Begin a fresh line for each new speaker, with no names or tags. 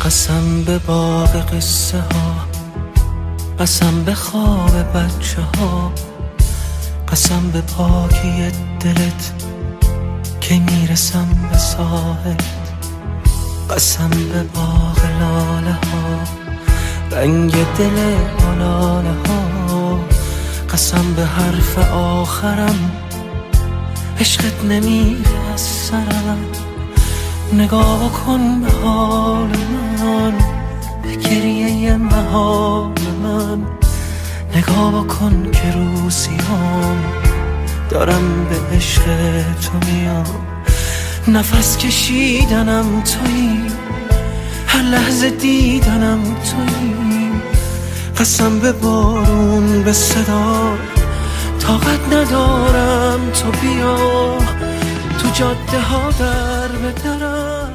قسم به باغ قصه ها، قسم به خواب بچه ها، قسم به پاکی دلت که میرسم به ساحل، قسم به باغ لاله ها، رنگ دل آلاله ها، قسم به حرف آخرم عشقت نمیره از سرم. نگاه کن به حال من، به گریه محال من، نگاه کن که روزیام دارم به عشق تو میام. نفس کشیدنم تویی، هر لحظه دیدنم تویی، قسم به بارون به صدا، طاقت ندارم تو بیا تو جاده ها در به درم.